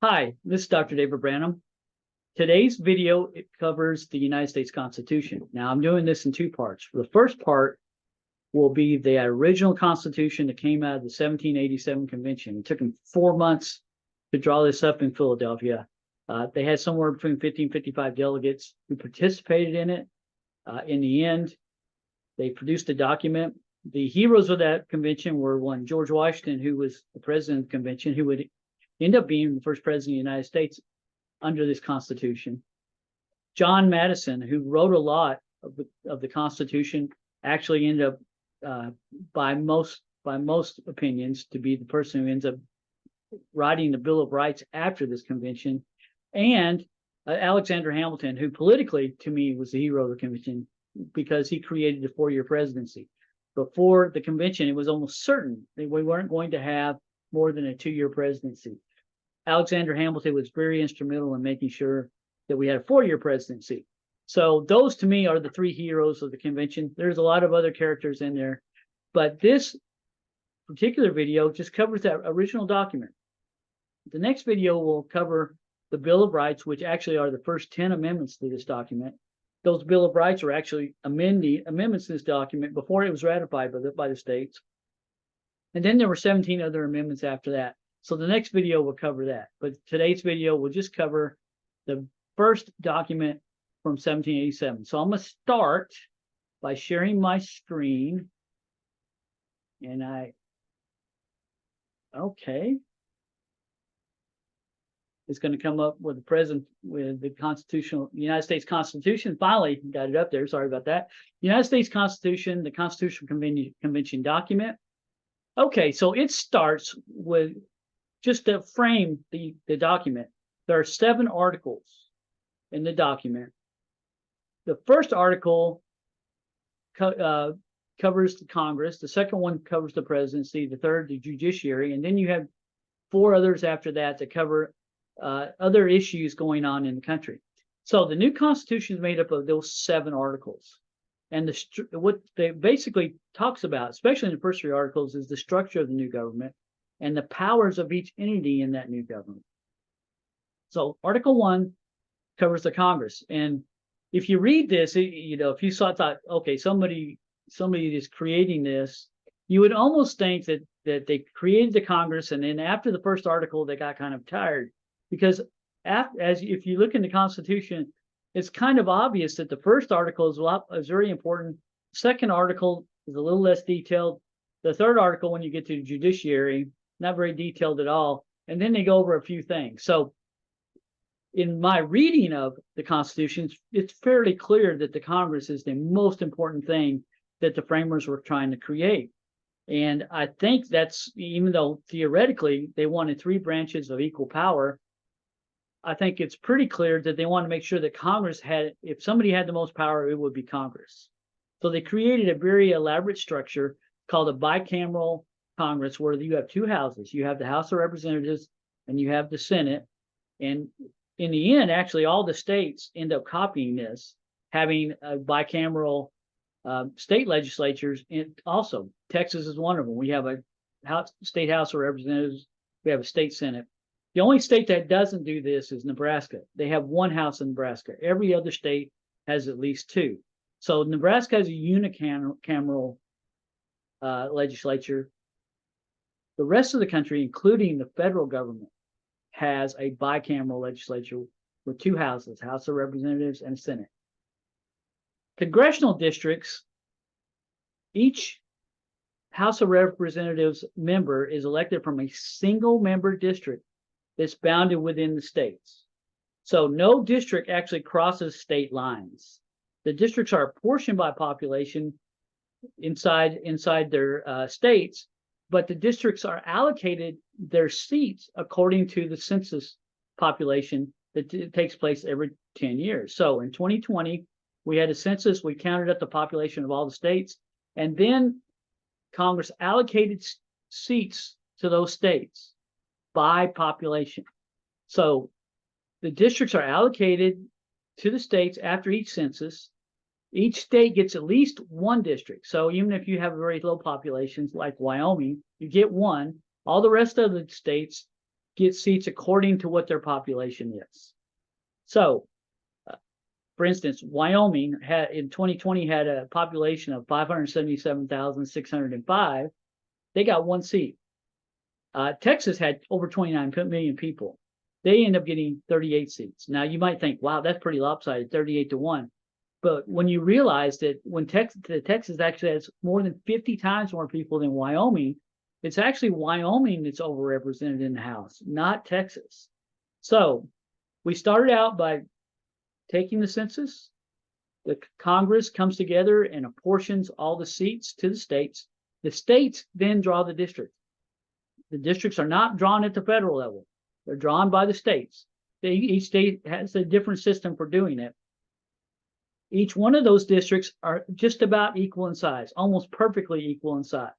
Hi, this is Dr. David Branham. Today's video covers the United States Constitution. Now, I'm doing this in two parts. The first part will be the original Constitution that came out of the 1787 Convention. It took them 4 months to draw this up in Philadelphia. They had somewhere between 50 and 55 delegates who participated in it. In the end, they produced a document. The heroes of that convention were one, George Washington, who was the president of the convention, who would end up being the first president of the United States under this Constitution. John Madison, who wrote a lot of the Constitution, actually ended up, by most opinions, to be the person who ends up writing the Bill of Rights after this convention. And Alexander Hamilton, who politically, to me, was the hero of the convention because he created the 4-year presidency. Before the convention, it was almost certain that we weren't going to have more than a 2-year presidency. Alexander Hamilton was very instrumental in making sure that we had a 4-year presidency. So those, to me, are the 3 heroes of the convention. There's a lot of other characters in there, but this particular video just covers that original document. The next video will cover the Bill of Rights, which actually are the first 10 amendments to this document. Those Bill of Rights are actually amendments to this document before it was ratified by the states. And then there were 17 other amendments after that. So the next video will cover that. But today's video will just cover the first document from 1787. So I'm going to start by sharing my screen. And okay. It's going to come up with the United States Constitution. Finally got it up there. Sorry about that. United States Constitution, the Constitutional Convention document. Okay, so it starts with, just to frame the document, there are 7 articles in the document. The first article covers the Congress. The second one covers the presidency. The third, the judiciary. And then you have 4 others after that that cover other issues going on in the country. So the new Constitution is made up of those 7 articles. And what they basically talks about, especially in the first 3 articles, is the structure of the new government and the powers of each entity in that new government. So Article 1 covers the Congress. And if you read this, if you thought, okay, somebody is creating this, you would almost think that they created the Congress, and then after the first article, they got kind of tired. Because if you look in the Constitution, it's kind of obvious that the first article is very important. The second article is a little less detailed. The third article, when you get to the judiciary, not very detailed at all. And then they go over a few things. So in my reading of the Constitution, it's fairly clear that the Congress is the most important thing that the framers were trying to create. And I think that's, even though theoretically they wanted 3 branches of equal power, I think it's pretty clear that they want to make sure that Congress if somebody had the most power, it would be Congress. So they created a very elaborate structure called a bicameral Congress, where you have 2 houses. You have the House of Representatives and you have the Senate. And in the end, actually, all the states end up copying this, having a bicameral state legislatures. And also, Texas is one of them. We have a state House of Representatives. We have a state Senate. The only state that doesn't do this is Nebraska. They have 1 house in Nebraska. Every other state has at least 2. So Nebraska has a unicameral legislature. The rest of the country, including the federal government, has a bicameral legislature with 2 houses, House of Representatives and Senate. Congressional districts, each House of Representatives member is elected from a single member district that's bounded within the states. So no district actually crosses state lines. The districts are apportioned by population inside their states, but the districts are allocated their seats according to the census population that takes place every 10 years. So in 2020, we had a census. We counted up the population of all the states, and then Congress allocated seats to those states by population. So the districts are allocated to the states after each census. Each state gets at least 1 district. So even if you have very low populations like Wyoming, you get 1. All the rest of the states get seats according to what their population is. So, for instance, Wyoming had in 2020 had a population of 577,605. They got one seat. Texas had over 29 million people. They end up getting 38 seats. Now you might think, wow, that's pretty lopsided, 38-1. But when you realize that when Texas actually has more than 50 times more people than Wyoming, it's actually Wyoming that's overrepresented in the House, not Texas. So we started out by taking the census. The Congress comes together and apportions all the seats to the states. The states then draw the district. The districts are not drawn at the federal level. They're drawn by the states. Each state has a different system for doing it. Each one of those districts are just about equal in size, almost perfectly equal in size.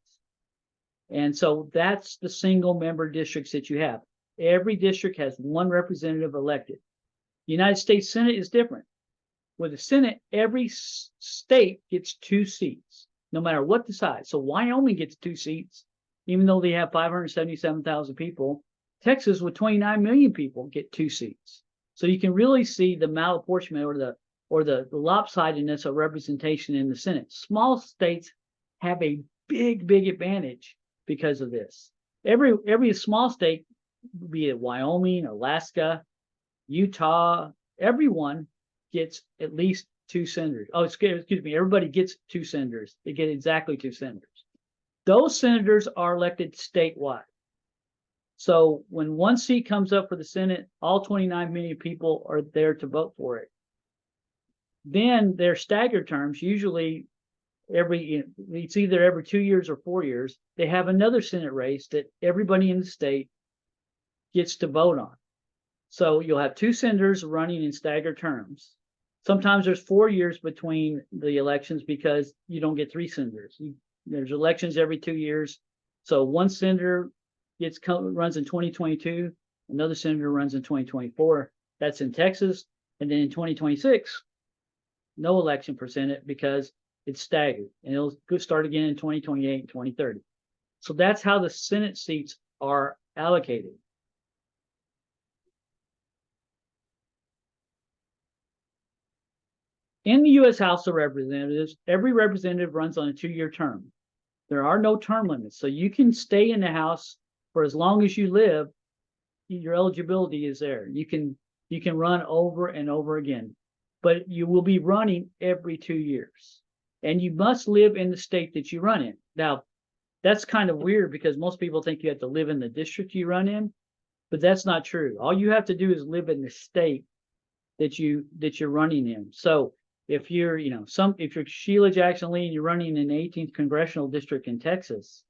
And so that's the single member districts that you have. Every district has one representative elected. The United States Senate is different. With the Senate, every state gets 2 seats, no matter what the size. So Wyoming gets 2 seats, even though they have 577,000 people. Texas, with 29 million people, get 2 seats. So you can really see the malapportionment or the lopsidedness of representation in the Senate. Small states have a big advantage because of this. Every small state, be it Wyoming, Alaska, Utah, everyone gets at least 2 senators. Oh, excuse me, everybody gets 2 senators. They get exactly 2 senators. Those senators are elected statewide. So when one seat comes up for the Senate, all 29 million people are there to vote for it. Then they're staggered terms, usually it's either every 2 years or 4 years. They have another Senate race that everybody in the state gets to vote on. So you'll have 2 senators running in staggered terms. Sometimes there's 4 years between the elections because you don't get 3 senators. There's elections every 2 years. So one senator runs in 2022, another senator runs in 2024. That's in Texas. And then in 2026, no election for Senate because it's staggered. And it'll start again in 2028 and 2030. So that's how the Senate seats are allocated. In the U.S. House of Representatives, every representative runs on a 2-year term. There are no term limits. So you can stay in the House for as long as you live. Your eligibility is there. You can run over and over again, but you will be running every 2 years. And you must live in the state that you run in. Now, that's kind of weird because most people think you have to live in the district you run in, but that's not true. All you have to do is live in the state that you're running in. So if you're, if you're Sheila Jackson Lee and you're running in the 18th congressional district in Texas,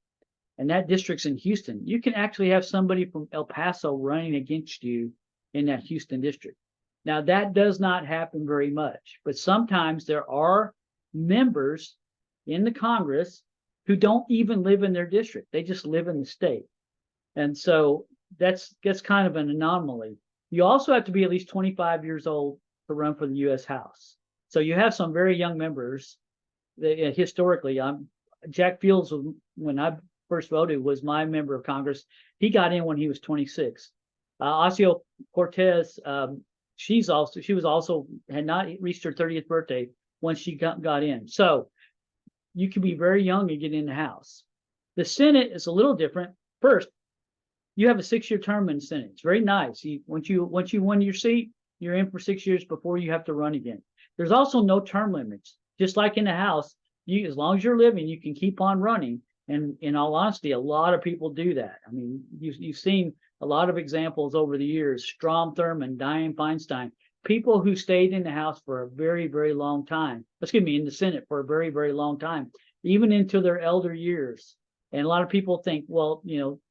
and that district's in Houston, you can actually have somebody from El Paso running against you in that Houston district. Now, that does not happen very much, but sometimes there are members in the Congress who don't even live in their district. They just live in the state. And so that's kind of an anomaly. You also have to be at least 25 years old to run for the U.S. House. So you have some very young members that historically, Jack Fields, when I first voted, was my member of Congress. He got in when he was 26. Ocasio-Cortez, she had not reached her 30th birthday when she got in. So you can be very young and get in the House. The Senate is a little different. First, you have a 6-year term in the Senate. It's very nice. Once you win your seat, you're in for 6 years before you have to run again. There's also no term limits. Just like in the House, as long as you're living, you can keep on running. And in all honesty, a lot of people do that. I mean, you've seen a lot of examples over the years: Strom Thurmond, Dianne Feinstein, people who stayed in the House for a very, very long time. In the Senate for a very, very long time, even into their elder years. And a lot of people think, well,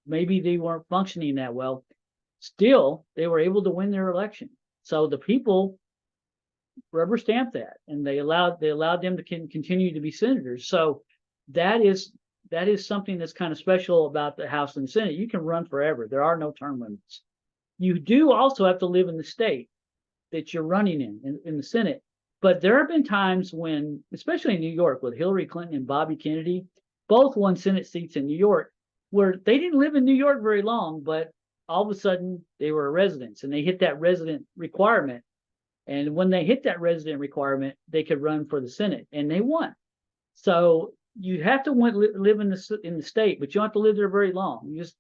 maybe they weren't functioning that well. Still, they were able to win their election. So the people rubber stamped that, and they allowed them to continue to be senators. So that is something that's kind of special about the House and the Senate. You can run forever. There are no term limits. You do also have to live in the state that you're running in the Senate. But there have been times when, especially in New York, with Hillary Clinton and Bobby Kennedy, both won Senate seats in New York, where they didn't live in New York very long, but all of a sudden they were residents and they hit that resident requirement. And when they hit that resident requirement, they could run for the Senate, and they won. So you have to live in the state, but you don't have to live there very long. You just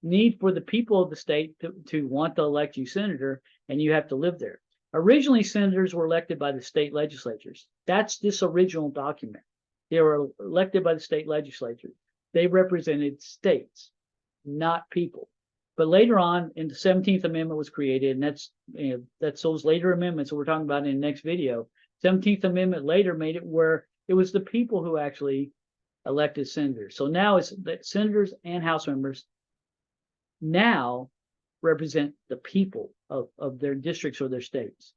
need for the people of the state to want to elect you senator, and you have to live there. Originally, senators were elected by the state legislatures. That's this original document. They were elected by the state legislature. They represented states, not people. But later on, in the 17th Amendment was created, and that's those later amendments that we're talking about in the next video. 17th Amendment later made it where it was the people who actually elected senators. So now it's that senators and House members now represent the people of their districts or their states.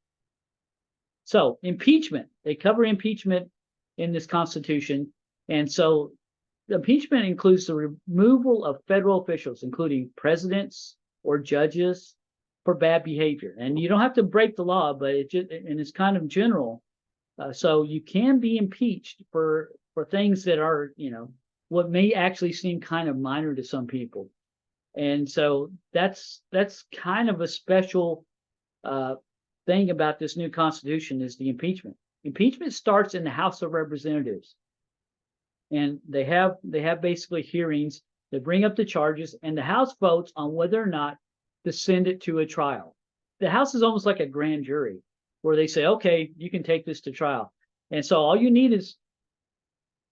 So impeachment, they cover impeachment in this Constitution. And so impeachment includes the removal of federal officials, including presidents or judges, for bad behavior. And you don't have to break the law, but it's kind of general. So you can be impeached for things that are, what may actually seem kind of minor to some people. And so that's kind of a special thing about this new Constitution is the impeachment. Impeachment starts in the House of Representatives. And they have basically hearings that bring up the charges, and the House votes on whether or not to send it to a trial. The House is almost like a grand jury where they say, okay, you can take this to trial. And so all you need is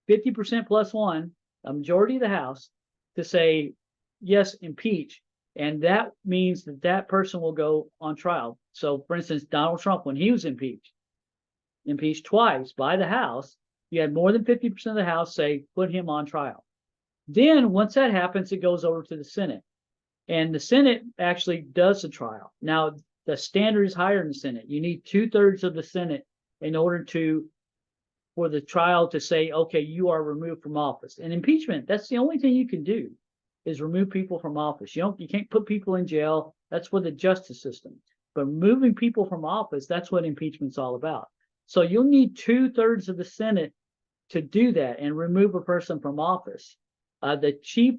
50% plus one, a majority of the House, to say, yes, impeach. And that means that person will go on trial. So, for instance, Donald Trump, when he was impeached twice by the House, you had more than 50% of the House say, put him on trial. Then once that happens, it goes over to the Senate. And the Senate actually does the trial. Now, the standard is higher in the Senate. You need 2/3 of the Senate in order for the trial to say, okay, you are removed from office. And impeachment, that's the only thing you can do, is remove people from office. You can't put people in jail. That's for the justice system. But removing people from office, that's what impeachment's all about. So you'll need 2/3 of the Senate to do that and remove a person from office. The Chief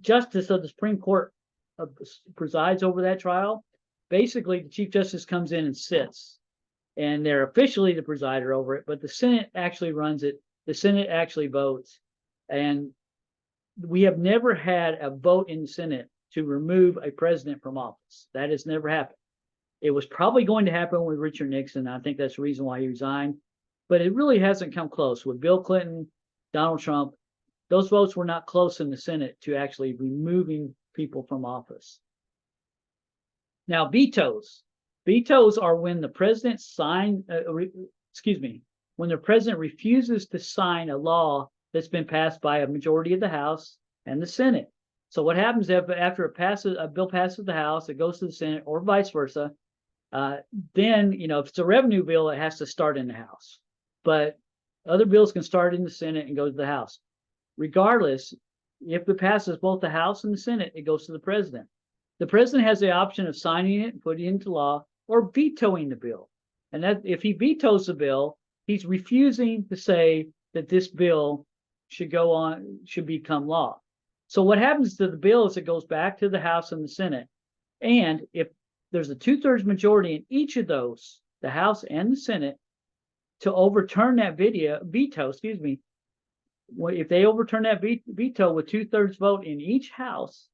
Justice of the Supreme Court presides over that trial. Basically, the Chief Justice comes in and sits, and they're officially the presider over it, but the Senate actually runs it. The Senate actually votes, and we have never had a vote in the Senate to remove a president from office. That has never happened. It was probably going to happen with Richard Nixon. I think that's the reason why he resigned, but it really hasn't come close with Bill Clinton, Donald Trump. Those votes were not close in the Senate to actually removing people from office. Now, vetoes. Vetoes are when the president when the president refuses to sign a law that's been passed by a majority of the House and the Senate. So what happens if after a bill passes the House, it goes to the Senate, or vice versa, then, if it's a revenue bill, it has to start in the House. But other bills can start in the Senate and go to the House. Regardless, if it passes both the House and the Senate, it goes to the president. The president has the option of signing it and putting it into law, or vetoing the bill. And that if he vetoes the bill, he's refusing to say that this bill should become law. So what happens to the bill is it goes back to the House and the Senate. And if there's a 2/3 majority in each of those, the House and the Senate, to overturn that veto, if they overturn that veto with 2/3 vote in each House,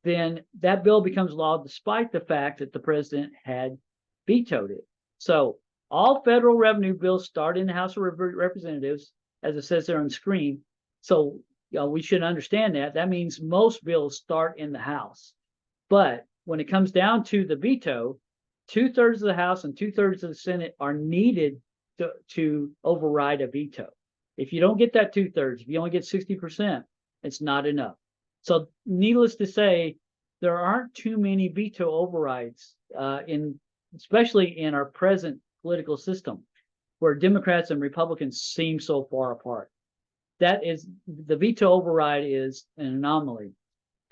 then that bill becomes law despite the fact that the president had vetoed it. So all federal revenue bills start in the House of Representatives, as it says there on the screen. So we should understand that. That means most bills start in the House. But when it comes down to the veto, 2/3 of the House and 2/3 of the Senate are needed to override a veto. If you don't get that 2/3, if you only get 60%, it's not enough. So needless to say, there aren't too many veto overrides, especially in our present political system, where Democrats and Republicans seem so far apart. The veto override is an anomaly.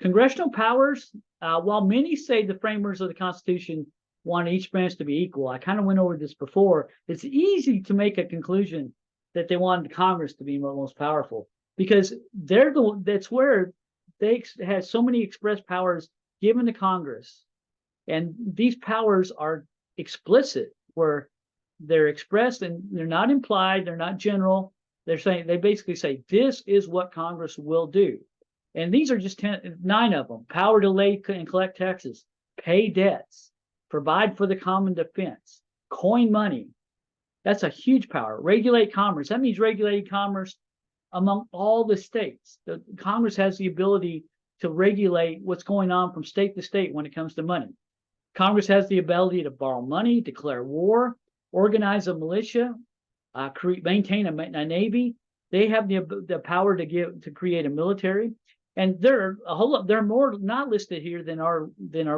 Congressional powers, while many say the framers of the Constitution wanted each branch to be equal, I kind of went over this before, it's easy to make a conclusion that they wanted Congress to be most powerful, because that's where they had so many express powers given to Congress, and these powers are explicit, where they're expressed and they're not implied, they're not general. They're saying, they basically say, this is what Congress will do. And these are just 9 of them: power to lay and collect taxes, pay debts, provide for the common defense, coin money. That's a huge power. Regulate commerce. That means regulating commerce among all the states. The Congress has the ability to regulate what's going on from state to state when it comes to money. Congress has the ability to borrow money, declare war, organize a militia, maintain a navy. They have the power to create a military, and there are more not listed here than are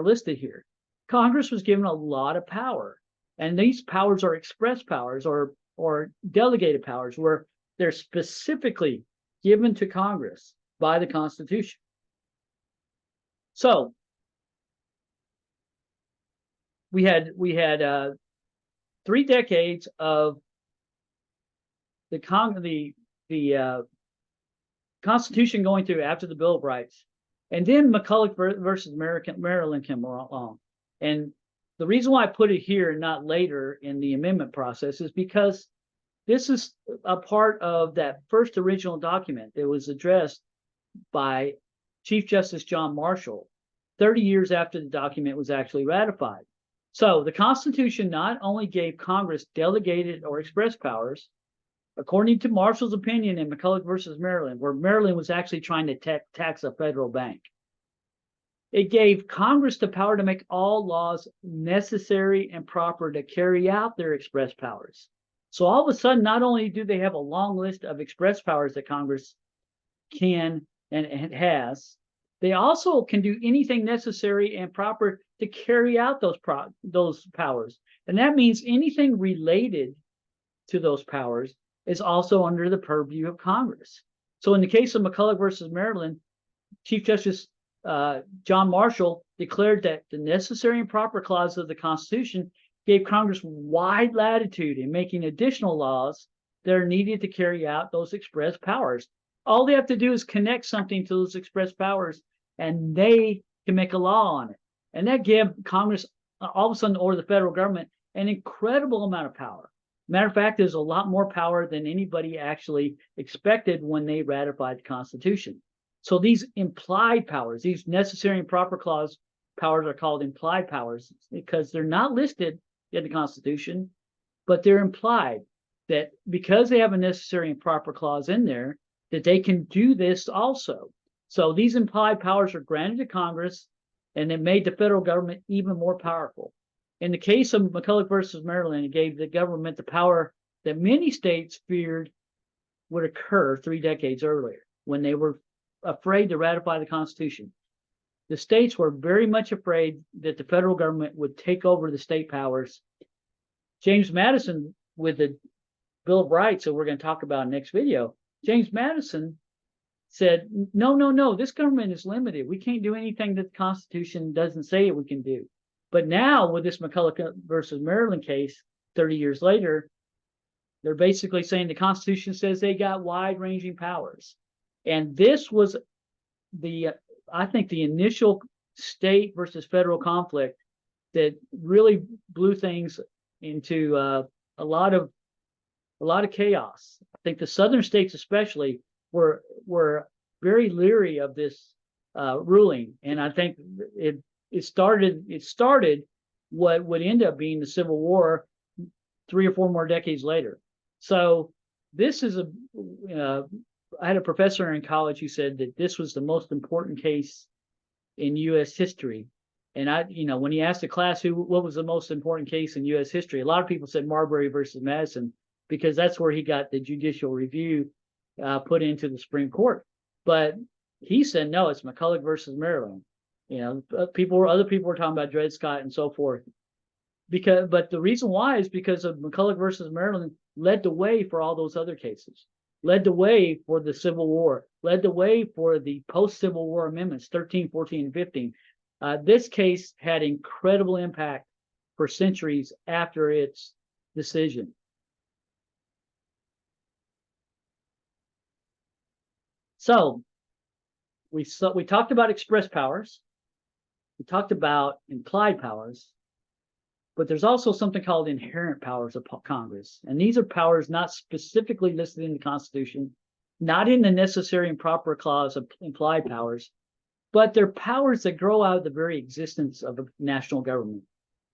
listed here. Congress was given a lot of power, and these powers are express powers or delegated powers, where they're specifically given to Congress by the Constitution. So we had 3 decades of the Constitution going through after the Bill of Rights, and then McCulloch versus Maryland came along. And the reason why I put it here and not later in the amendment process is because this is a part of that first original document that was addressed by Chief Justice John Marshall 30 years after the document was actually ratified. So the Constitution not only gave Congress delegated or express powers, according to Marshall's opinion in McCulloch versus Maryland, where Maryland was actually trying to tax a federal bank, it gave Congress the power to make all laws necessary and proper to carry out their express powers. So all of a sudden, not only do they have a long list of express powers that Congress can and has, they also can do anything necessary and proper to carry out those powers. And that means anything related to those powers is also under the purview of Congress. So in the case of McCulloch versus Maryland, Chief Justice John Marshall declared that the necessary and proper clause of the Constitution gave Congress wide latitude in making additional laws that are needed to carry out those express powers. All they have to do is connect something to those express powers, and they can make a law on it. And that gave Congress, all of a sudden, or the federal government, an incredible amount of power. Matter of fact, there's a lot more power than anybody actually expected when they ratified the Constitution. So these implied powers, these necessary and proper clause powers, are called implied powers because they're not listed in the Constitution, but they're implied, that because they have a necessary and proper clause in there, that they can do this also. So these implied powers are granted to Congress, and it made the federal government even more powerful. In the case of McCulloch versus Maryland, it gave the government the power that many states feared would occur 3 decades earlier when they were afraid to ratify the Constitution. The states were very much afraid that the federal government would take over the state powers. James Madison, with the Bill of Rights that we're going to talk about in the next video, James Madison said, no, this government is limited. We can't do anything that the Constitution doesn't say we can do. But now with this McCulloch versus Maryland case, 30 years later, they're basically saying the Constitution says they got wide-ranging powers. And this was I think the initial state versus federal conflict that really blew things into a lot of chaos. I think the southern states especially were very leery of this ruling, and I think it started what would end up being the Civil War 3 or 4 more decades later. So this is I had a professor in college who said that this was the most important case in U.S. history. And when he asked the class what was the most important case in U.S. history, a lot of people said Marbury versus Madison, because that's where he got the judicial review put into the Supreme Court. But he said, no, it's McCulloch versus Maryland. Other people were talking about Dred Scott and so forth. But the reason why is because of McCulloch versus Maryland led the way for all those other cases, led the way for the Civil War, led the way for the post-Civil War amendments, 13, 14, and 15. This case had incredible impact for centuries after its decision. So we talked about express powers. We talked about implied powers, but there's also something called inherent powers of Congress. And these are powers not specifically listed in the Constitution, not in the necessary and proper clause of implied powers, but they're powers that grow out of the very existence of a national government.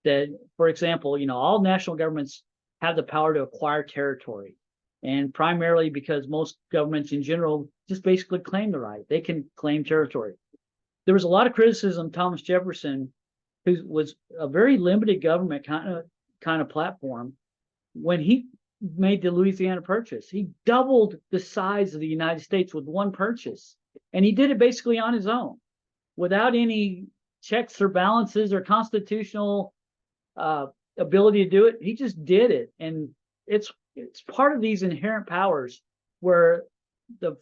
That, for example, all national governments have the power to acquire territory. And primarily because most governments in general just basically claim the right. They can claim territory. There was a lot of criticism of Thomas Jefferson, who was a very limited government kind of platform, when he made the Louisiana Purchase. He doubled the size of the United States with one purchase. And he did it basically on his own, without any checks or balances or constitutional ability to do it. He just did it. And it's part of these inherent powers where the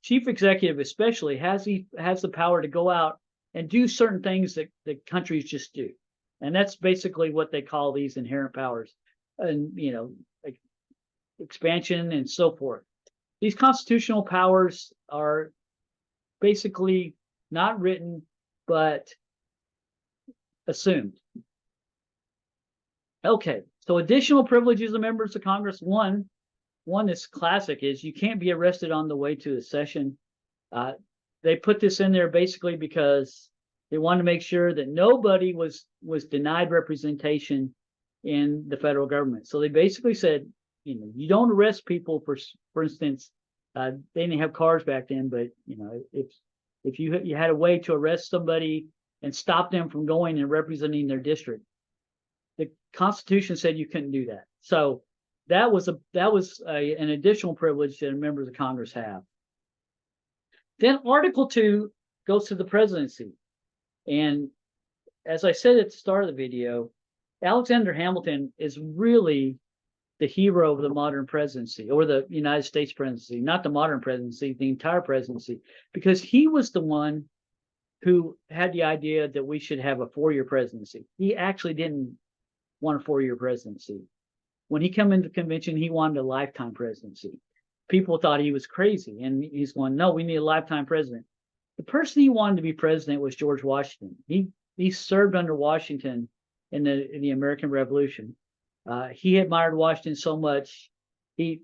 chief executive especially has the power to go out and do certain things that the countries just do. And that's basically what they call these inherent powers, and like expansion and so forth. These constitutional powers are basically not written, but assumed. Okay, so additional privileges of members of Congress. One that's classic is you can't be arrested on the way to a session. They put this in there basically because they wanted to make sure that nobody was denied representation in the federal government. So they basically said, you don't arrest people for instance, they didn't have cars back then, but if you had a way to arrest somebody and stop them from going and representing their district, the Constitution said you couldn't do that. So that was an additional privilege that members of Congress have. Then Article 2 goes to the presidency. And as I said at the start of the video, Alexander Hamilton is really the hero of the modern presidency, or the United States presidency, not the modern presidency, the entire presidency, because he was the one who had the idea that we should have a 4-year presidency. He actually didn't want a 4-year presidency. When he came into convention, he wanted a lifetime presidency. People thought he was crazy, and he's going, no, we need a lifetime president. The person he wanted to be president was George Washington. He served under Washington in the American Revolution. He admired Washington so much, he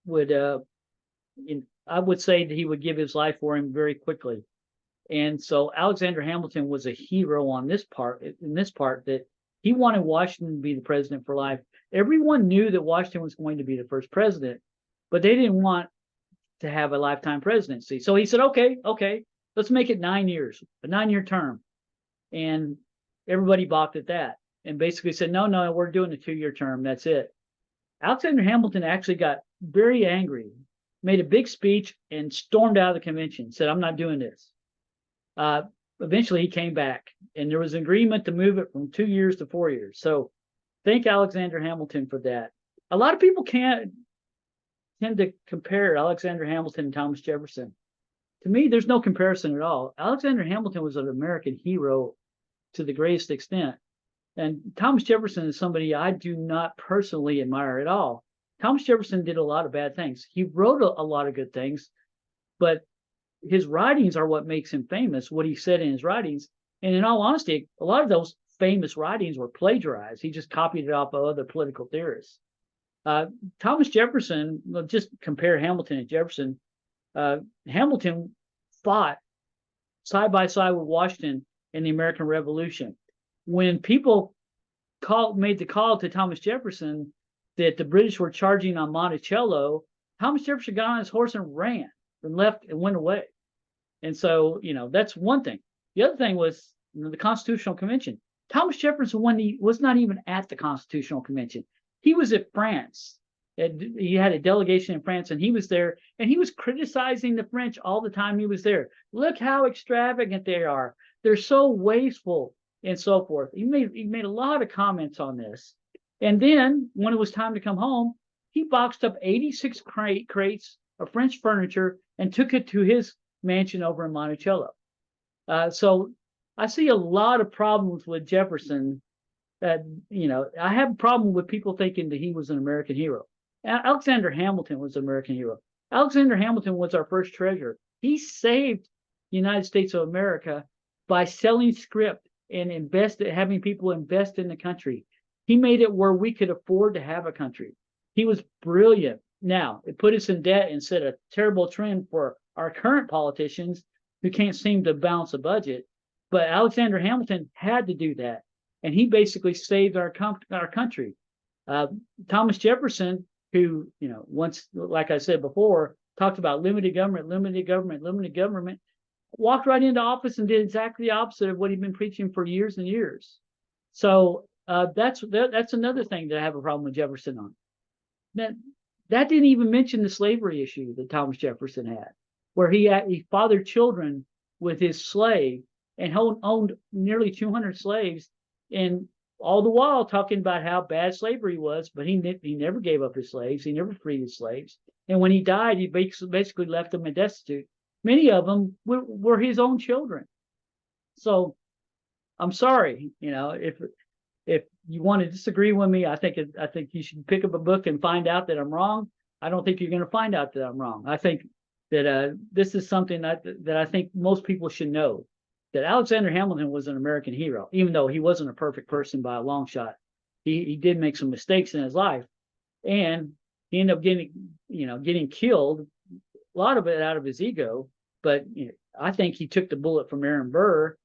would, I would say that he would give his life for him very quickly. And so Alexander Hamilton was a hero in this part, that he wanted Washington to be the president for life. Everyone knew that Washington was going to be the first president, but they didn't want to have a lifetime presidency. So he said, okay, let's make it 9 years, a 9-year term. And everybody balked at that and basically said, no, we're doing a 2-year term. That's it. Alexander Hamilton actually got very angry, made a big speech, and stormed out of the convention, said, I'm not doing this. Eventually he came back, and there was an agreement to move it from 2 years to 4 years. So thank Alexander Hamilton for that. A lot of people tend to compare Alexander Hamilton and Thomas Jefferson. To me, there's no comparison at all. Alexander Hamilton was an American hero to the greatest extent. And Thomas Jefferson is somebody I do not personally admire at all. Thomas Jefferson did a lot of bad things. He wrote a lot of good things, but his writings are what makes him famous, what he said in his writings. And in all honesty, a lot of those famous writings were plagiarized. He just copied it off of other political theorists. Thomas Jefferson, just compare Hamilton and Jefferson. Hamilton fought side by side with Washington in the American Revolution. When people made the call to Thomas Jefferson that the British were charging on Monticello, Thomas Jefferson got on his horse and ran and left and went away. And so, that's one thing. The other thing was the Constitutional Convention. Thomas Jefferson was not even at the Constitutional Convention. He was at France. He had a delegation in France, and he was there, and he was criticizing the French all the time he was there. Look how extravagant they are. They're so wasteful and so forth. He made a lot of comments on this. And then when it was time to come home, he boxed up 86 crates of French furniture and took it to his mansion over in Monticello. So I see a lot of problems with Jefferson. I have a problem with people thinking that he was an American hero. Alexander Hamilton was an American hero. Alexander Hamilton was our first treasurer. He saved the United States of America by selling script and having people invest in the country. He made it where we could afford to have a country. He was brilliant. Now, it put us in debt and set a terrible trend for our current politicians who can't seem to balance a budget. But Alexander Hamilton had to do that, and he basically saved our country. Thomas Jefferson, who, once, like I said before, talked about limited government, limited government, limited government, walked right into office and did exactly the opposite of what he'd been preaching for years and years. So that's another thing that I have a problem with Jefferson on. That didn't even mention the slavery issue that Thomas Jefferson had, where he fathered children with his slave and owned nearly 200 slaves, and all the while talking about how bad slavery was, but he never gave up his slaves. He never freed his slaves. And when he died, he basically left them destitute. Many of them were his own children. So I'm sorry, if you want to disagree with me, I think you should pick up a book and find out that I'm wrong. I don't think you're going to find out that I'm wrong. I think that this is something that I think most people should know, that Alexander Hamilton was an American hero, even though he wasn't a perfect person by a long shot. He did make some mistakes in his life, and he ended up getting killed, a lot of it out of his ego. But I think he took the bullet from Aaron Burr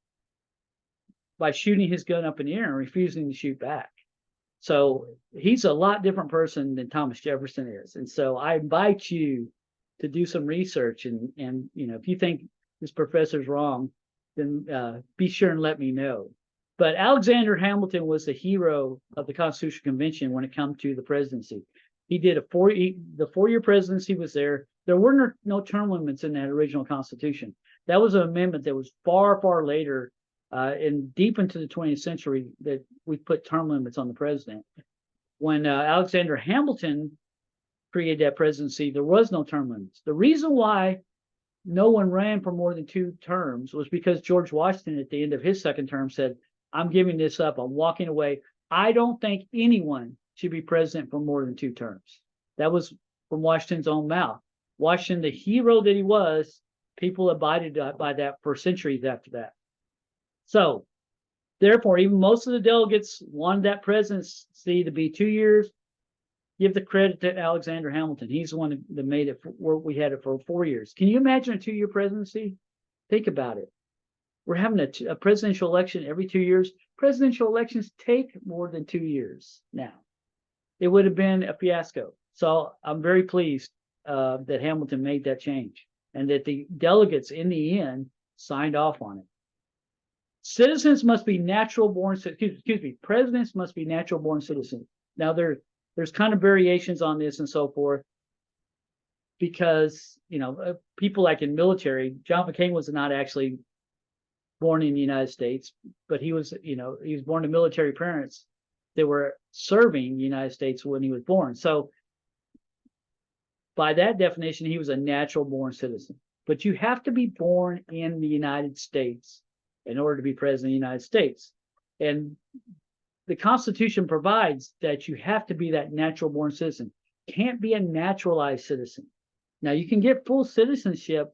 by shooting his gun up in the air and refusing to shoot back. So he's a lot different person than Thomas Jefferson is. And so I invite you to do some research, and if you think this professor's wrong, then be sure and let me know. But Alexander Hamilton was the hero of the Constitutional Convention when it comes to the presidency. He did the 4-year presidency was there. There were no term limits in that original Constitution. That was an amendment that was far, far later, and deep into the 20th century, that we put term limits on the president. When Alexander Hamilton created that presidency, there was no term limits. The reason why no one ran for more than 2 terms was because George Washington, at the end of his second term, said, I'm giving this up. I'm walking away. I don't think anyone should be president for more than 2 terms. That was from Washington's own mouth. Washington, the hero that he was, people abided by that for centuries after that. So, therefore, even most of the delegates wanted that presidency to be 2 years. Give the credit to Alexander Hamilton. He's the one that made it where we had it for 4 years. Can you imagine a 2-year presidency? Think about it. We're having a presidential election every 2 years. Presidential elections take more than 2 years now. It would have been a fiasco. So I'm very pleased that Hamilton made that change, and that the delegates in the end signed off on it. Citizens must be natural born, presidents must be natural born citizens. Now there's kind of variations on this and so forth, because people like in military, John McCain was not actually born in the United States, but he was born to military parents that were serving the United States when he was born. So by that definition, he was a natural born citizen. But you have to be born in the United States in order to be president of the United States. And the Constitution provides that you have to be that natural born citizen. Can't be a naturalized citizen. Now, you can get full citizenship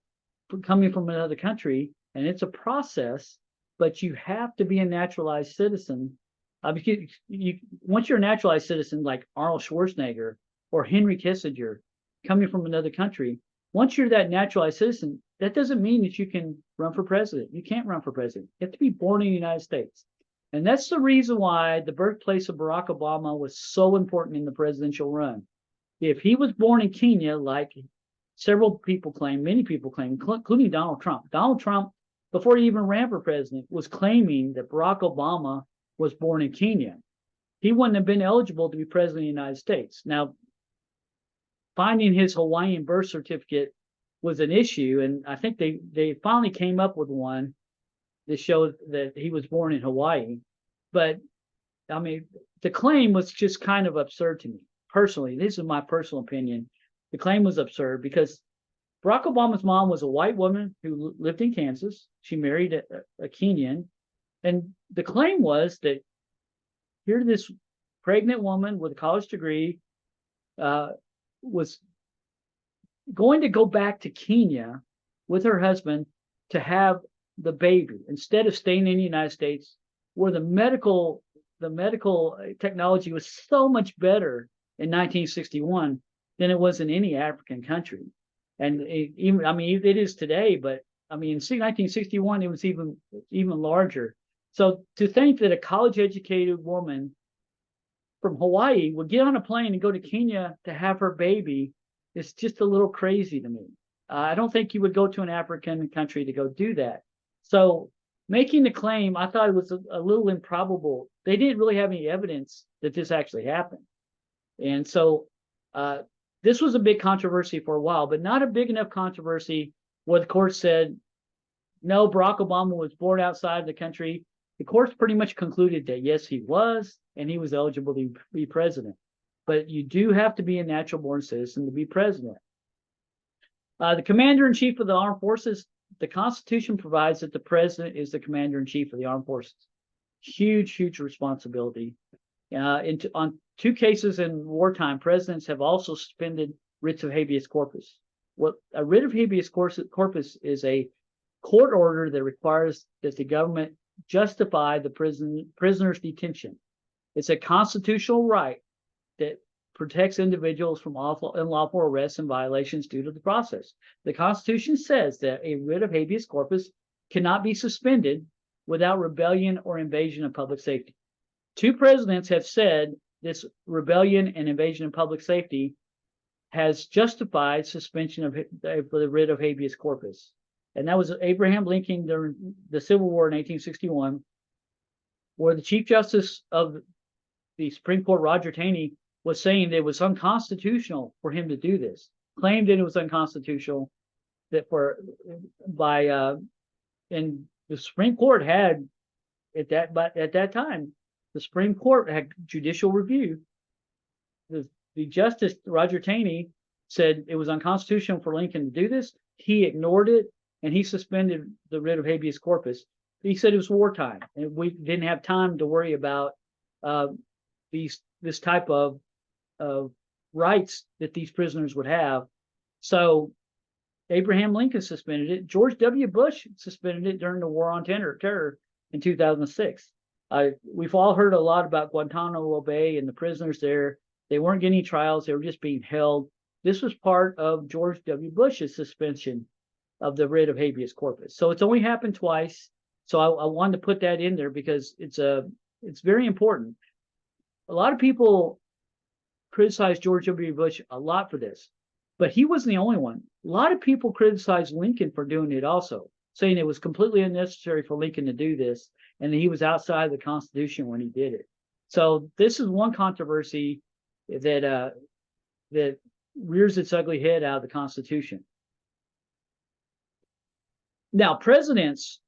coming from another country, and it's a process, but you have to be a naturalized citizen. Once you're a naturalized citizen, like Arnold Schwarzenegger or Henry Kissinger, coming from another country, once you're that naturalized citizen, that doesn't mean that you can run for president. You can't run for president. You have to be born in the United States. And that's the reason why the birthplace of Barack Obama was so important in the presidential run. If he was born in Kenya, like several people claim, many people claim, including Donald Trump, before he even ran for president, was claiming that Barack Obama was born in Kenya. He wouldn't have been eligible to be president of the United States. Now, finding his Hawaiian birth certificate was an issue, and I think they finally came up with one that showed that he was born in Hawaii. But I mean, the claim was just kind of absurd to me personally. This is my personal opinion. The claim was absurd because Barack Obama's mom was a white woman who lived in Kansas. She married a Kenyan, and the claim was that here this pregnant woman with a college degree was going to go back to Kenya with her husband to have the baby instead of staying in the United States, where the medical technology was so much better in 1961 than it was in any African country. And even, I mean, it is today, but I mean, in 1961, it was even larger. So to think that a college-educated woman from Hawaii would get on a plane and go to Kenya to have her baby is just a little crazy to me. I don't think you would go to an African country to go do that. So making the claim, I thought it was a little improbable. They didn't really have any evidence that this actually happened. And so this was a big controversy for a while, but not a big enough controversy where the court said, no, Barack Obama was born outside the country. The courts pretty much concluded that yes, he was, and he was eligible to be president. But you do have to be a natural born citizen to be president. The commander-in-chief of the armed forces, the Constitution provides that the president is the commander-in-chief of the armed forces. Huge, huge responsibility. On 2 cases in wartime, presidents have also suspended writs of habeas corpus. What a writ of habeas corpus is a court order that requires that the government justify the prisoner's detention. It's a constitutional right that protects individuals from unlawful arrests and violations due to the process. The Constitution says that a writ of habeas corpus cannot be suspended without rebellion or invasion of public safety. 2 presidents have said this rebellion and invasion of public safety has justified suspension of the writ of habeas corpus. And that was Abraham Lincoln during the Civil War in 1861, where the Chief Justice of the Supreme Court, Roger Taney, was saying that it was unconstitutional for him to do this, claimed that it was unconstitutional and the Supreme Court had at that time, the Supreme Court had judicial review. The Justice Roger Taney said it was unconstitutional for Lincoln to do this. He ignored it and he suspended the writ of habeas corpus. He said it was wartime and we didn't have time to worry about this type of rights that these prisoners would have. So Abraham Lincoln suspended it. George W. Bush suspended it during the War on Terror in 2006. We've all heard a lot about Guantanamo Bay and the prisoners there. They weren't getting trials. They were just being held. This was part of George W. Bush's suspension of the writ of habeas corpus. So it's only happened twice. So I wanted to put that in there because it's very important. A lot of people criticize George W. Bush a lot for this, but he wasn't the only one. A lot of people criticized Lincoln for doing it also, saying it was completely unnecessary for Lincoln to do this and that he was outside the Constitution when he did it. So this is one controversy that rears its ugly head out of the Constitution. Now, presidents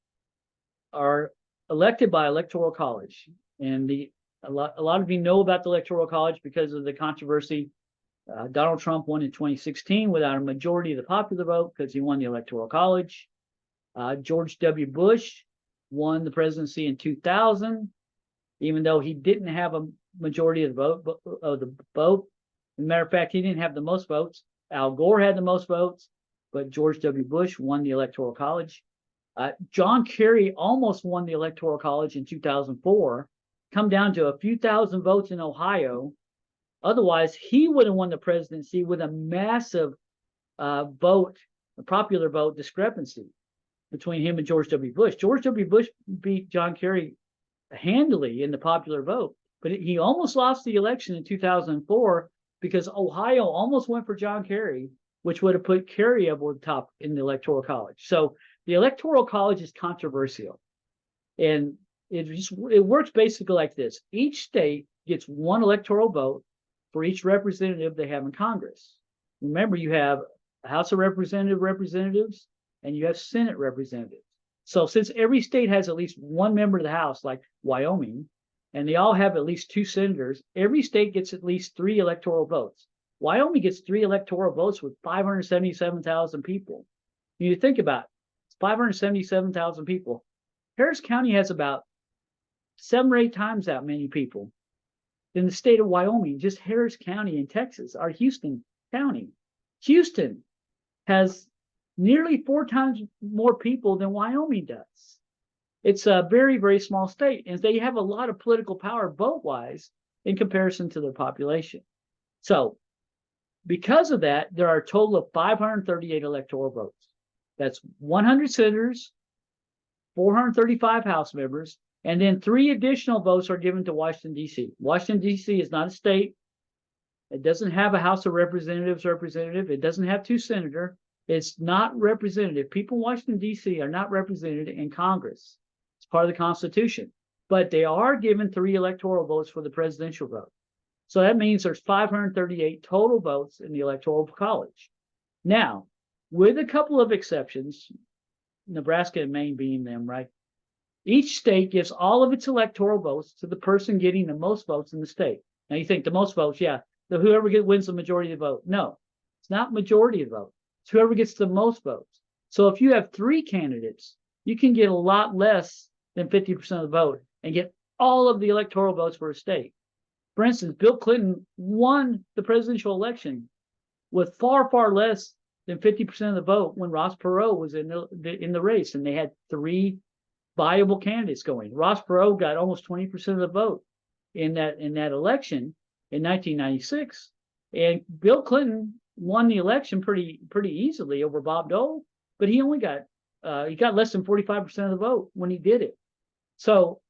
are elected by Electoral College, and a lot of you know about the Electoral College because of the controversy. Donald Trump won in 2016 without a majority of the popular vote because he won the Electoral College. George W. Bush won the presidency in 2000, even though he didn't have a majority of the vote. As a matter of fact, he didn't have the most votes. Al Gore had the most votes, but George W. Bush won the Electoral College. John Kerry almost won the Electoral College in 2004, come down to a few thousand votes in Ohio. Otherwise, he would have won the presidency with a massive popular vote discrepancy between him and George W. Bush. George W. Bush beat John Kerry handily in the popular vote, but he almost lost the election in 2004 because Ohio almost went for John Kerry, which would have put Kerry up on top in the Electoral College. So the Electoral College is controversial, and it works basically like this. Each state gets one electoral vote for each representative they have in Congress. Remember, you have a House of Representatives, and you have Senate representatives. So since every state has at least one member of the House, like Wyoming, and they all have at least 2 senators, every state gets at least 3 electoral votes. Wyoming gets 3 electoral votes with 577,000 people. You think about it, it's 577,000 people. Harris County has about 7 or 8 times that many people in the state of Wyoming. Just Harris County in Texas, or Houston County. Houston has nearly 4 times more people than Wyoming does. It's a very, very small state, and they have a lot of political power vote-wise in comparison to their population. So because of that, there are a total of 538 electoral votes. That's 100 senators, 435 House members, and then 3 additional votes are given to Washington, D.C. Washington, D.C. is not a state. It doesn't have a House of Representatives representative. It doesn't have 2 senators. It's not representative. People in Washington, D.C. are not represented in Congress. It's part of the Constitution. But they are given 3 electoral votes for the presidential vote. So that means there's 538 total votes in the Electoral College. Now, with a couple of exceptions, Nebraska and Maine being them, right? Each state gives all of its electoral votes to the person getting the most votes in the state. Now you think the most votes, yeah, whoever wins the majority of the vote. No, it's not majority of the vote. It's whoever gets the most votes. So if you have 3 candidates, you can get a lot less than 50% of the vote and get all of the electoral votes for a state. For instance, Bill Clinton won the presidential election with far, far less than 50% of the vote when Ross Perot was in the race, and they had 3 viable candidates going. Ross Perot got almost 20% of the vote in that election in 1996, and Bill Clinton won the election pretty easily over Bob Dole, but he only got less than 45% of the vote when he did it. So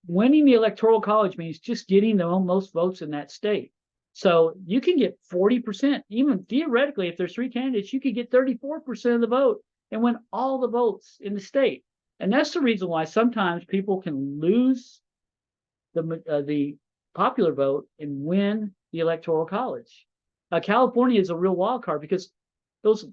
winning the Electoral College means just getting the most votes in that state. So you can get 40%, even theoretically, if there's 3 candidates, you could get 34% of the vote and win all the votes in the state. And that's the reason why sometimes people can lose the popular vote and win the Electoral College. California is a real wild card because those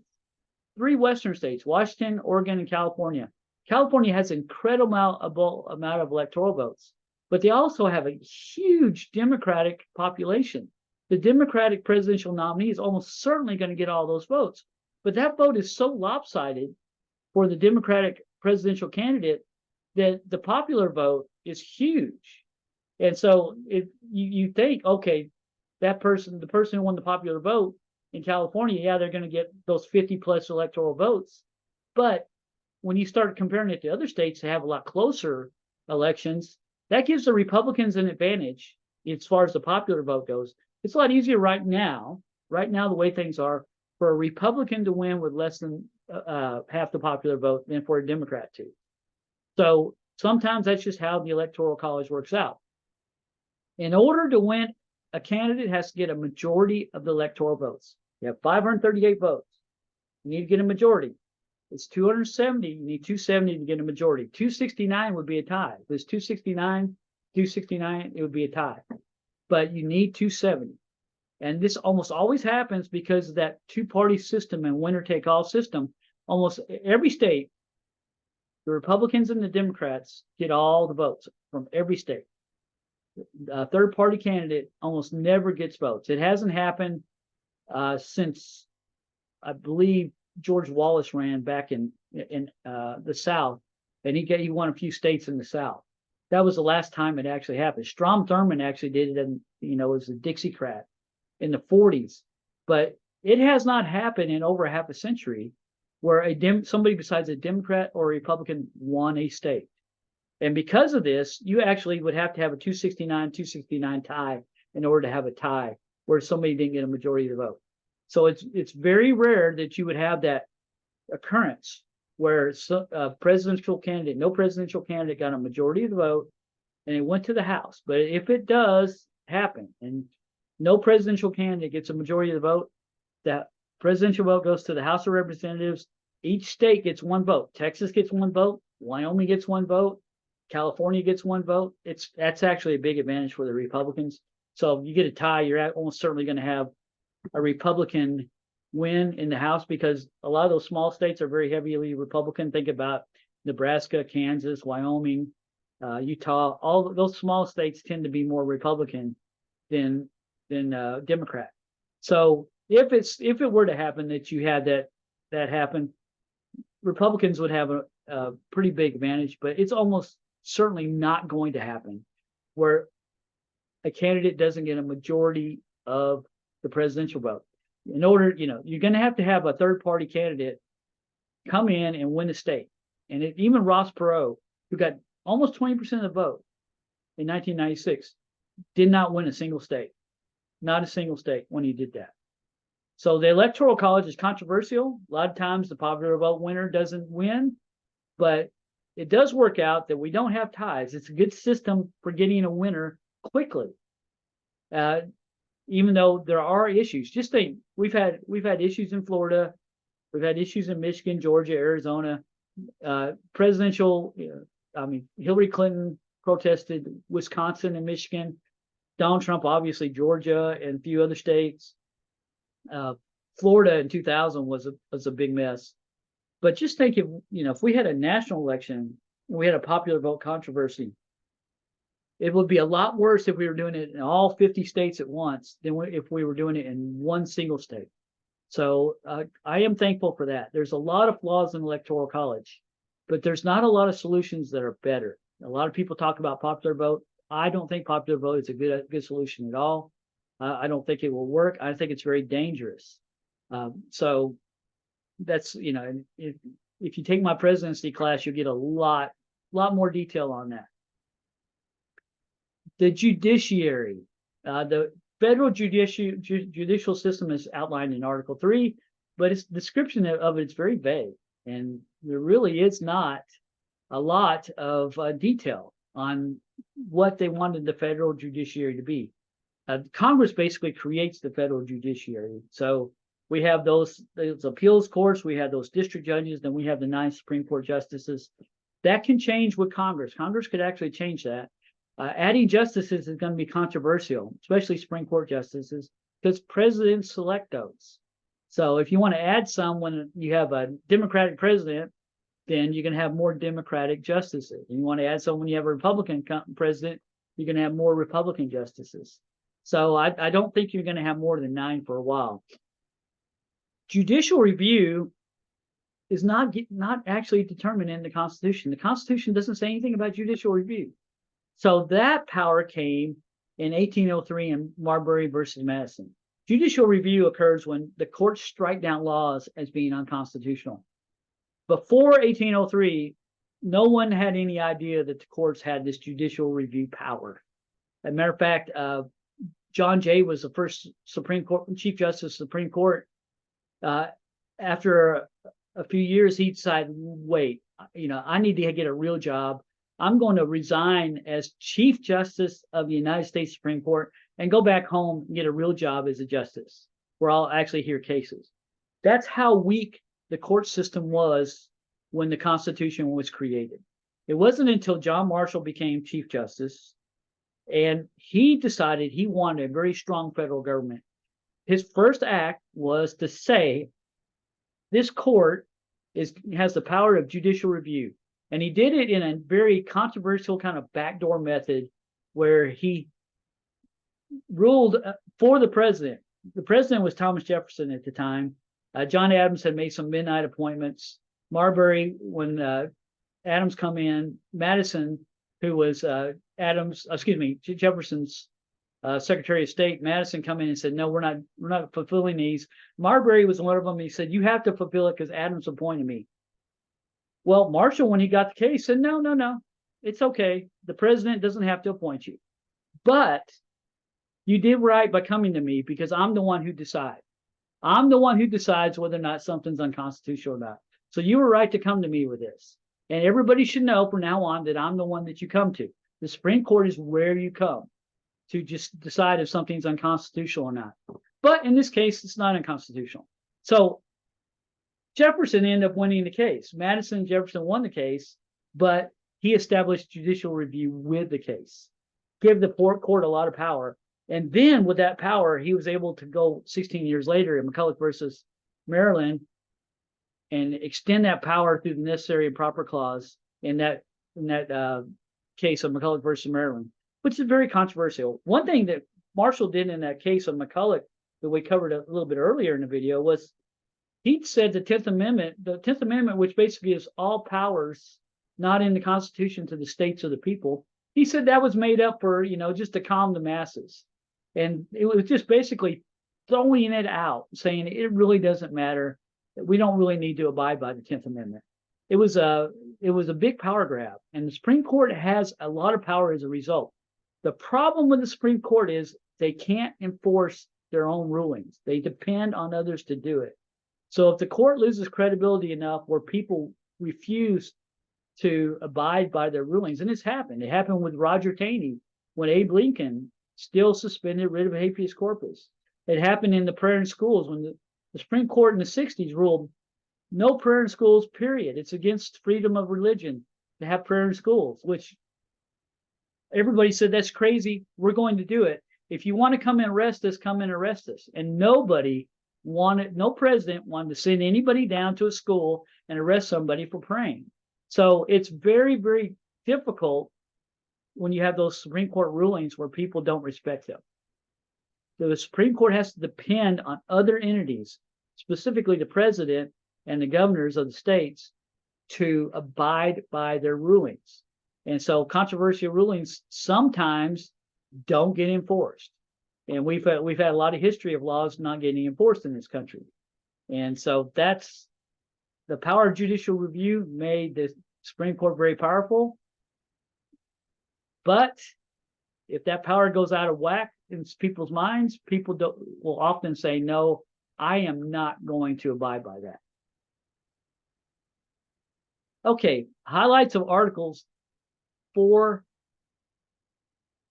3 Western states, Washington, Oregon, and California, California has an incredible amount of electoral votes, but they also have a huge Democratic population. The Democratic presidential nominee is almost certainly going to get all those votes, but that vote is so lopsided for the Democratic presidential candidate that the popular vote is huge. And so if you think, okay, the person who won the popular vote in California, yeah, they're going to get those 50 plus electoral votes. But when you start comparing it to other states that have a lot closer elections, that gives the Republicans an advantage as far as the popular vote goes. It's a lot easier right now, the way things are, for a Republican to win with less than half the popular vote than for a Democrat to. So sometimes that's just how the Electoral College works out. In order to win, a candidate has to get a majority of the electoral votes. You have 538 votes. You need to get a majority. It's 270. You need 270 to get a majority. 269 would be a tie. If it's 269, it would be a tie. But you need 270. And this almost always happens because of that 2-party system and winner-take-all system. Almost every state, the Republicans and the Democrats get all the votes from every state. A third-party candidate almost never gets votes. It hasn't happened since, I believe, George Wallace ran back in the South, and he won a few states in the South. That was the last time it actually happened. Strom Thurmond actually did it, as a Dixiecrat in the 40s, but it has not happened in over half a century where somebody besides a Democrat or a Republican won a state. And because of this, you actually would have to have a 269 tie in order to have a tie where somebody didn't get a majority of the vote. So it's very rare that you would have that occurrence where no presidential candidate got a majority of the vote and it went to the House. But if it does happen and no presidential candidate gets a majority of the vote, that presidential vote goes to the House of Representatives. Each state gets 1 vote. Texas gets 1 vote. Wyoming gets 1 vote. California gets 1 vote. That's actually a big advantage for the Republicans. So if you get a tie, you're almost certainly going to have a Republican win in the House because a lot of those small states are very heavily Republican. Think about Nebraska, Kansas, Wyoming, Utah. All those small states tend to be more Republican than Democrat. So if it were to happen that you had that happen, Republicans would have a pretty big advantage, but it's almost certainly not going to happen where a candidate doesn't get a majority of the presidential vote. In order, you're going to have a third party candidate come in and win the state. And even Ross Perot, who got almost 20% of the vote in 1996, did not win a single state, not a single state when he did that. So the Electoral College is controversial. A lot of times the popular vote winner doesn't win, but it does work out that we don't have ties. It's a good system for getting a winner quickly. Even though there are issues, just think we've had issues in Florida, we've had issues in Michigan, Georgia, Arizona, presidential. Hillary Clinton protested Wisconsin and Michigan. Donald Trump, obviously Georgia and a few other states. Florida in 2000 was a big mess. But just think if we had a national election, we had a popular vote controversy, it would be a lot worse if we were doing it in all 50 states at once than if we were doing it in one single state. So I am thankful for that. There's a lot of flaws in the Electoral College, but there's not a lot of solutions that are better. A lot of people talk about popular vote. I don't think popular vote is a good solution at all. I don't think it will work. I think it's very dangerous. So that's, if you take my presidency class, you'll get a lot more detail on that. The judiciary, the federal judicial system is outlined in Article 3, but its description of it is very vague, and there really is not a lot of detail on what they wanted the federal judiciary to be. Congress basically creates the federal judiciary. So we have those appeals courts, we have those district judges, then we have the 9 Supreme Court justices. That can change with Congress. Congress could actually change that. Adding justices is going to be controversial, especially Supreme Court justices, because presidents select those. So if you want to add some when you have a Democratic president, then you're going to have more Democratic justices. And you want to add some when you have a Republican president, you're going to have more Republican justices. So I don't think you're going to have more than 9 for a while. Judicial review is not actually determined in the Constitution. The Constitution doesn't say anything about judicial review. So that power came in 1803 in Marbury versus Madison. Judicial review occurs when the courts strike down laws as being unconstitutional. Before 1803, no one had any idea that the courts had this judicial review power. As a matter of fact, John Jay was the first Supreme Court Chief Justice of the Supreme Court. After a few years, he decided, wait, I need to get a real job. I'm going to resign as Chief Justice of the United States Supreme Court and go back home and get a real job as a justice where I'll actually hear cases. That's how weak the court system was when the Constitution was created. It wasn't until John Marshall became Chief Justice and he decided he wanted a very strong federal government. His first act was to say, this court has the power of judicial review. And he did it in a very controversial kind of backdoor method where he ruled for the president. The president was Thomas Jefferson at the time. John Adams had made some midnight appointments. Marbury, when Adams come in, Madison, who was Jefferson's Secretary of State, Madison come in and said, no, we're not fulfilling these. Marbury was one of them. He said, you have to fulfill it because Adams appointed me. Well, Marshall, when he got the case, said, no, it's okay. The president doesn't have to appoint you. But you did right by coming to me because I'm the one who decides. I'm the one who decides whether or not something's unconstitutional or not. So you were right to come to me with this. And everybody should know from now on that I'm the one that you come to. The Supreme Court is where you come to just decide if something's unconstitutional or not. But in this case, it's not unconstitutional. So Jefferson ended up winning the case. Madison and Jefferson won the case, but he established judicial review with the case, give the court a lot of power. And then with that power, he was able to go 16 years later in McCulloch versus Maryland and extend that power through the necessary and proper clause in that case of McCulloch versus Maryland, which is very controversial. One thing that Marshall did in that case of McCulloch that we covered a little bit earlier in the video was he said the 10th Amendment, which basically gives all powers not in the Constitution to the states or the people, he said that was made up for, just to calm the masses. And it was just basically throwing it out, saying it really doesn't matter, that we don't really need to abide by the 10th Amendment. It was a big power grab, and the Supreme Court has a lot of power as a result. The problem with the Supreme Court is they can't enforce their own rulings. They depend on others to do it. So if the court loses credibility enough where people refuse to abide by their rulings, and it's happened. It happened with Roger Taney when Abe Lincoln still suspended writ of habeas corpus. It happened in the prayer in schools when the Supreme Court in the 60s ruled no prayer in schools, period. It's against freedom of religion to have prayer in schools, which everybody said, that's crazy. We're going to do it. If you want to come and arrest us, come and arrest us. And no president wanted to send anybody down to a school and arrest somebody for praying. So it's very, very difficult when you have those Supreme Court rulings where people don't respect them. The Supreme Court has to depend on other entities, specifically the president and the governors of the states, to abide by their rulings. And so controversial rulings sometimes don't get enforced. And we've had a lot of history of laws not getting enforced in this country. And so that's the power of judicial review made the Supreme Court very powerful. But if that power goes out of whack in people's minds, people will often say, no, I am not going to abide by that. Okay, highlights of Articles 4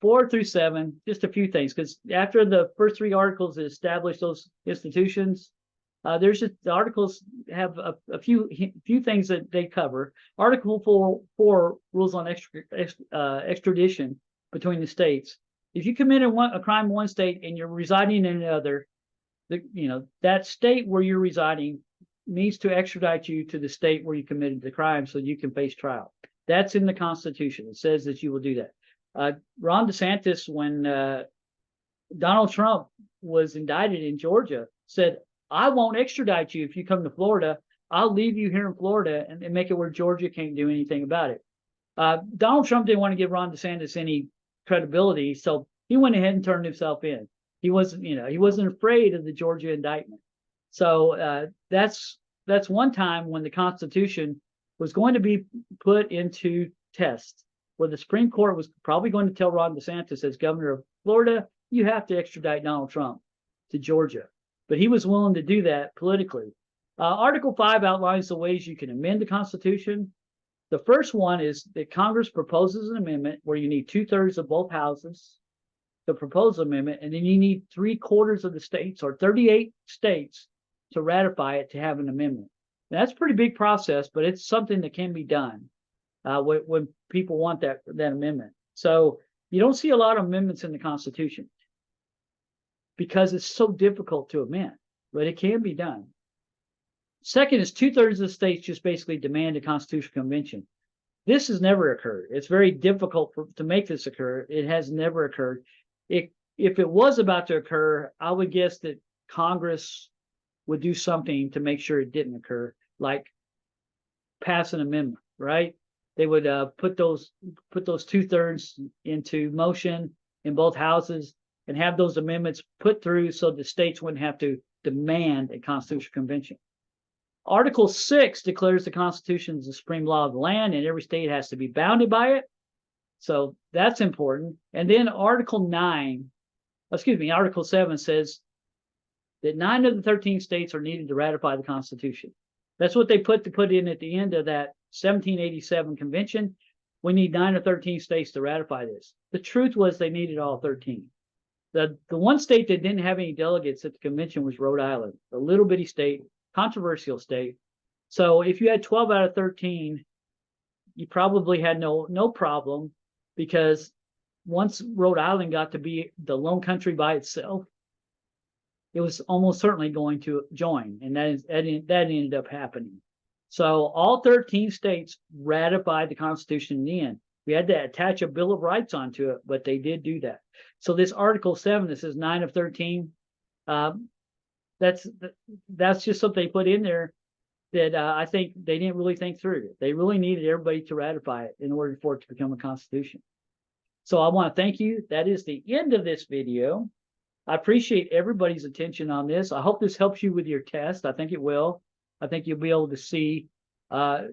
through 7, just a few things, because after the first 3 articles that establish those institutions, the articles have a few things that they cover. Article 4 rules on extradition between the states. If you commit a crime in one state and you're residing in another, that state where you're residing needs to extradite you to the state where you committed the crime so you can face trial. That's in the Constitution. It says that you will do that. Ron DeSantis, when Donald Trump was indicted in Georgia, said, I won't extradite you if you come to Florida. I'll leave you here in Florida and make it where Georgia can't do anything about it. Donald Trump didn't want to give Ron DeSantis any credibility, so he went ahead and turned himself in. He wasn't afraid of the Georgia indictment. So that's one time when the Constitution was going to be put into test, where the Supreme Court was probably going to tell Ron DeSantis, as governor of Florida, you have to extradite Donald Trump to Georgia. But he was willing to do that politically. Article 5 outlines the ways you can amend the Constitution. The first one is that Congress proposes an amendment where you need 2/3 of both houses to propose an amendment, and then you need 3/4 of the states, or 38 states, to ratify it to have an amendment. Now, that's a pretty big process, but it's something that can be done when people want that amendment. So you don't see a lot of amendments in the Constitution because it's so difficult to amend, but it can be done. Second is 2/3 of the states just basically demand a constitutional convention. This has never occurred. It's very difficult to make this occur. It has never occurred. If it was about to occur, I would guess that Congress would do something to make sure it didn't occur, like pass an amendment, right? They would put those 2/3 into motion in both houses and have those amendments put through so the states wouldn't have to demand a constitutional convention. Article 6 declares the Constitution is the supreme law of the land, and every state has to be bounded by it. So that's important. And then Article 7 says that 9 of the 13 states are needed to ratify the Constitution. That's what they put in at the end of that 1787 convention. We need 9 or 13 states to ratify this. The truth was they needed all 13. The one state that didn't have any delegates at the convention was Rhode Island, a little bitty state, controversial state. So if you had 12 out of 13, you probably had no problem, because once Rhode Island got to be the lone country by itself, it was almost certainly going to join, and that ended up happening. So all 13 states ratified the Constitution in the end. We had to attach a Bill of Rights onto it, but they did do that. So this Article 7 that says 9 of 13, that's just something they put in there that I think they didn't really think through. They really needed everybody to ratify it in order for it to become a constitution. So I want to thank you. That is the end of this video. I appreciate everybody's attention on this. I hope this helps you with your test. I think it will. I think you'll be able to see that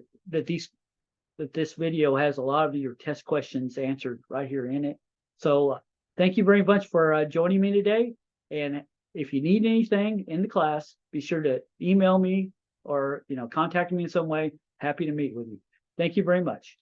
this video has a lot of your test questions answered right here in it. So thank you very much for joining me today. And if you need anything in the class, be sure to email me or contact me in some way. Happy to meet with you. Thank you very much.